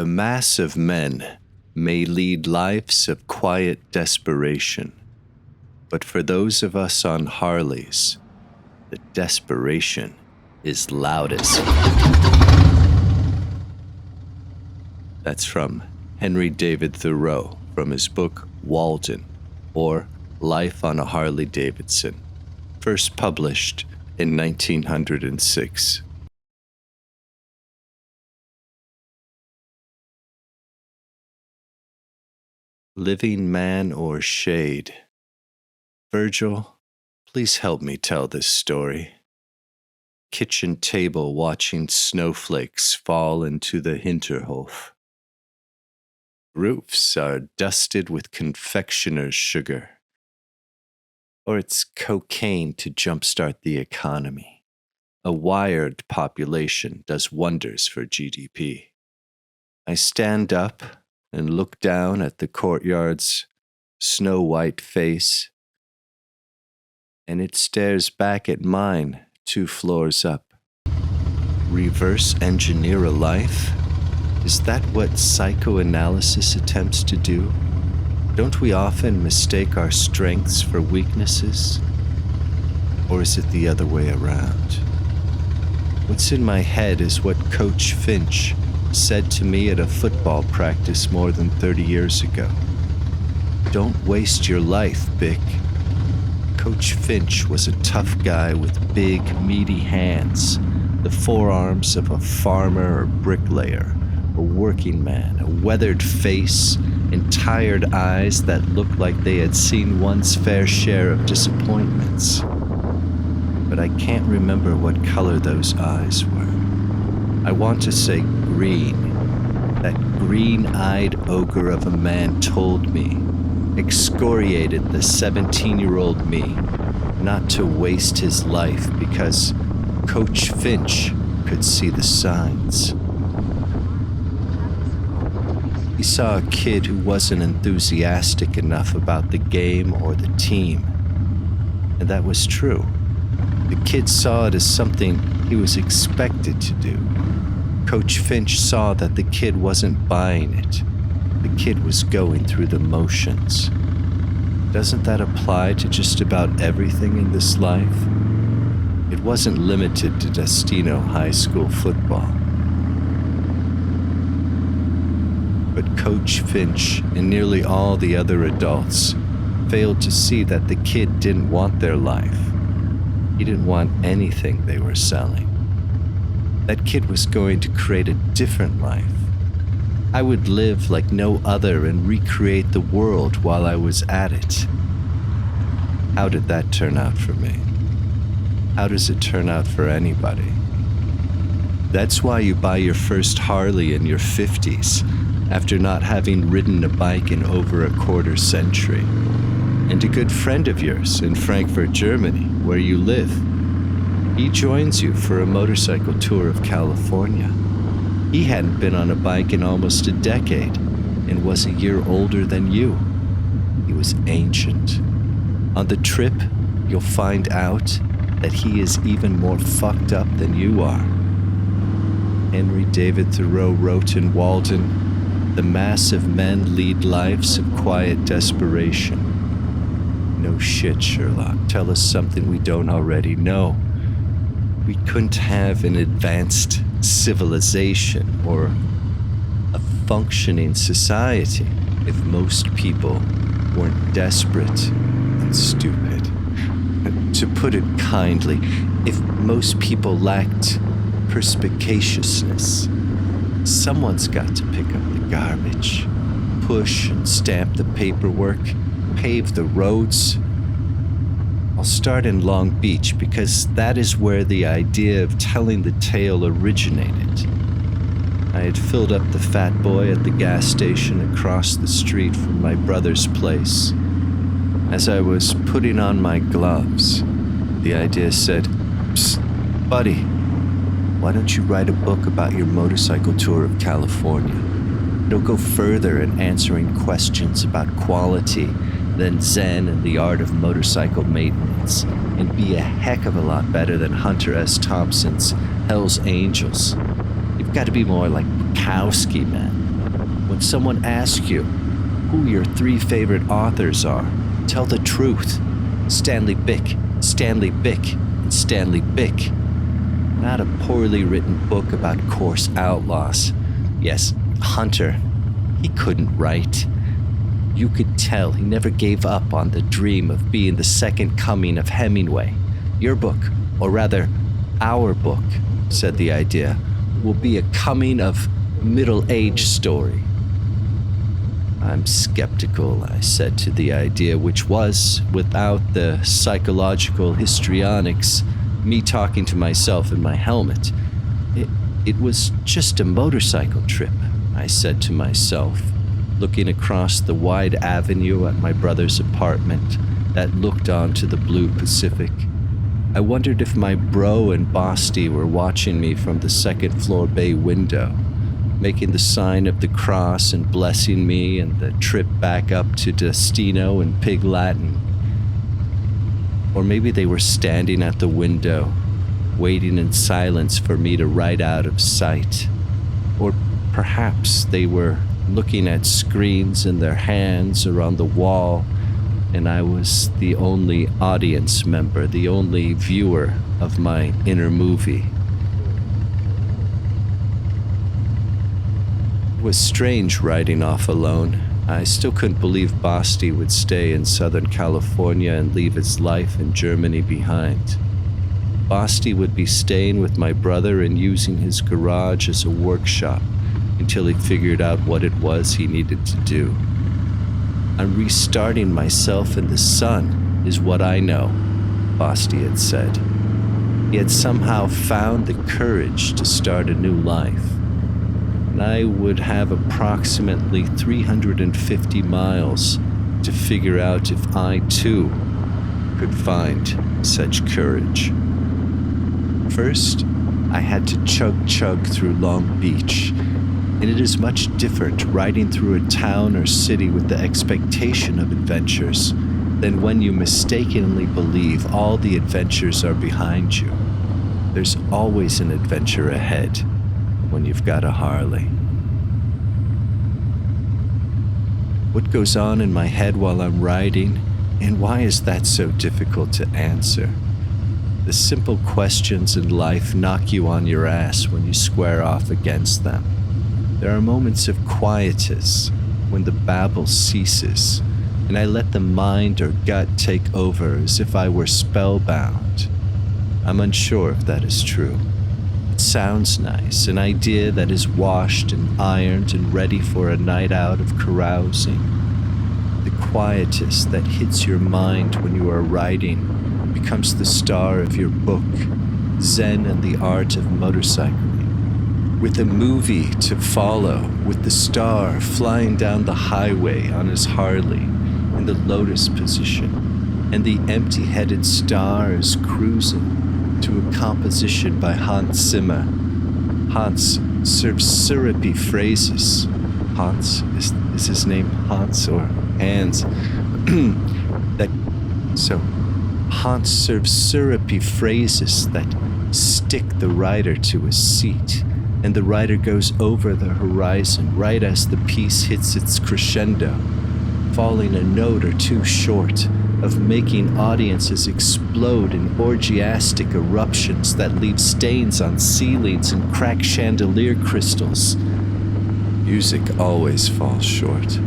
The mass of men may lead lives of quiet desperation, but for those of us on Harleys, the desperation is loudest. That's from Henry David Thoreau from his book Walden, or Life on a Harley-Davidson, first published in 1906. Living man or shade? Virgil, please help me tell this story. Kitchen table watching snowflakes fall into the Hinterhof. Roofs are dusted with confectioners' sugar. Or it's cocaine to jumpstart the economy. A wired population does wonders for GDP. I stand up and look down at the courtyard's snow-white face, and it stares back at mine 2 floors up. Reverse engineer a life? Is that what psychoanalysis attempts to do? Don't we often mistake our strengths for weaknesses? Or is it the other way around? What's in my head is what Coach Finch said to me at a football practice more than 30 years ago. Don't waste your life, Bick. Coach Finch was a tough guy with big, meaty hands, the forearms of a farmer or bricklayer, a working man, a weathered face, and tired eyes that looked like they had seen one's fair share of disappointments. But I can't remember what color those eyes were. I want to say green. That green-eyed ogre of a man told me, excoriated the 17-year-old me, not to waste his life because Coach Finch could see the signs. He saw a kid who wasn't enthusiastic enough about the game or the team, and that was true. The kid saw it as something he was expected to do. Coach Finch saw that the kid wasn't buying it. The kid was going through the motions. Doesn't that apply to just about everything in this life? It wasn't limited to Destino High School football. But Coach Finch and nearly all the other adults failed to see that the kid didn't want their life. He didn't want anything they were selling. That kid was going to create a different life. I would live like no other and recreate the world while I was at it. How did that turn out for me? How does it turn out for anybody? That's why you buy your first Harley in your 50s, after not having ridden a bike in over a quarter century. And a good friend of yours in Frankfurt, Germany, where you live, he joins you for a motorcycle tour of California. He hadn't been on a bike in almost a decade and was a year older than you. He was ancient. On the trip, you'll find out that he is even more fucked up than you are. Henry David Thoreau wrote in Walden, "The mass of men lead lives of quiet desperation." No shit, Sherlock. Tell us something we don't already know. We couldn't have an advanced civilization or a functioning society if most people weren't desperate and stupid. To put it kindly, if most people lacked perspicaciousness, someone's got to pick up the garbage, push and stamp the paperwork, pave the roads. I'll start in Long Beach because that is where the idea of telling the tale originated. I had filled up the fat boy at the gas station across the street from my brother's place. As I was putting on my gloves, the idea said, "Psst, buddy, why don't you write a book about your motorcycle tour of California? It'll go further in answering questions about quality than Zen and the art of motorcycle maintenance, and be a heck of a lot better than Hunter S. Thompson's Hell's Angels. You've got to be more like Bukowski, man. When someone asks you who your 3 favorite authors are, tell the truth. Stanley Bick, Stanley Bick, and Stanley Bick. Not a poorly written book about coarse outlaws. Yes, Hunter. He couldn't write. You could tell he never gave up on the dream of being the second coming of Hemingway. Your book, or rather, our book, said the idea, will be a coming of middle-age story. I'm skeptical, I said to the idea, which was, without the psychological histrionics, me talking to myself in my helmet. It was just a motorcycle trip, I said to myself, looking across the wide avenue at my brother's apartment that looked onto the blue Pacific. I wondered if my bro and Basti were watching me from the second-floor bay window, making the sign of the cross and blessing me and the trip back up to Destino in Pig Latin. Or maybe they were standing at the window, waiting in silence for me to ride out of sight. Or perhaps they were looking at screens in their hands or on the wall, and I was the only audience member, the only viewer of my inner movie. It was strange riding off alone. I still couldn't believe Basti would stay in Southern California and leave his life in Germany behind. Basti would be staying with my brother and using his garage as a workshop until he figured out what it was he needed to do. I'm restarting myself in the sun, is what I know, Basti had said. He had somehow found the courage to start a new life. And I would have approximately 350 miles to figure out if I, too, could find such courage. First, I had to chug through Long Beach, and it is much different riding through a town or city with the expectation of adventures than when you mistakenly believe all the adventures are behind you. There's always an adventure ahead when you've got a Harley. What goes on in my head while I'm riding, and why is that so difficult to answer? The simple questions in life knock you on your ass when you square off against them. There are moments of quietus when the babble ceases, and I let the mind or gut take over as if I were spellbound. I'm unsure if that is true. It sounds nice, an idea that is washed and ironed and ready for a night out of carousing. The quietus that hits your mind when you are writing becomes the star of your book, Zen and the Art of Motorcycling. With a movie to follow, with the star flying down the highway on his Harley in the lotus position, and the empty-headed stars cruising to a composition by Hans Zimmer. Hans serves syrupy phrases. Hans, is his name Hans or Hans? Hans serves syrupy phrases that stick the rider to a seat, and the rider goes over the horizon right as the piece hits its crescendo, falling a note or two short of making audiences explode in orgiastic eruptions that leave stains on ceilings and crack chandelier crystals. Music always falls short,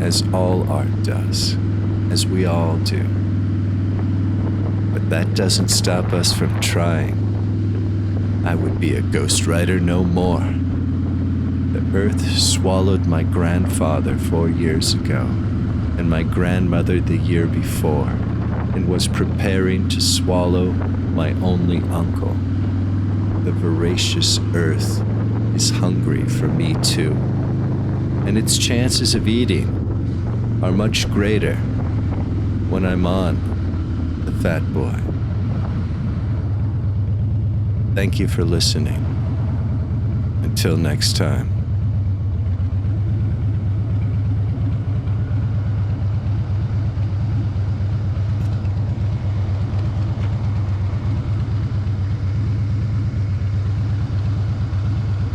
as all art does, as we all do. But that doesn't stop us from trying. I would be a ghostwriter no more. The earth swallowed my grandfather 4 years ago, and my grandmother the year before, and was preparing to swallow my only uncle. The voracious earth is hungry for me too, and its chances of eating are much greater when I'm on the Fat Boy. Thank you for listening. Until next time.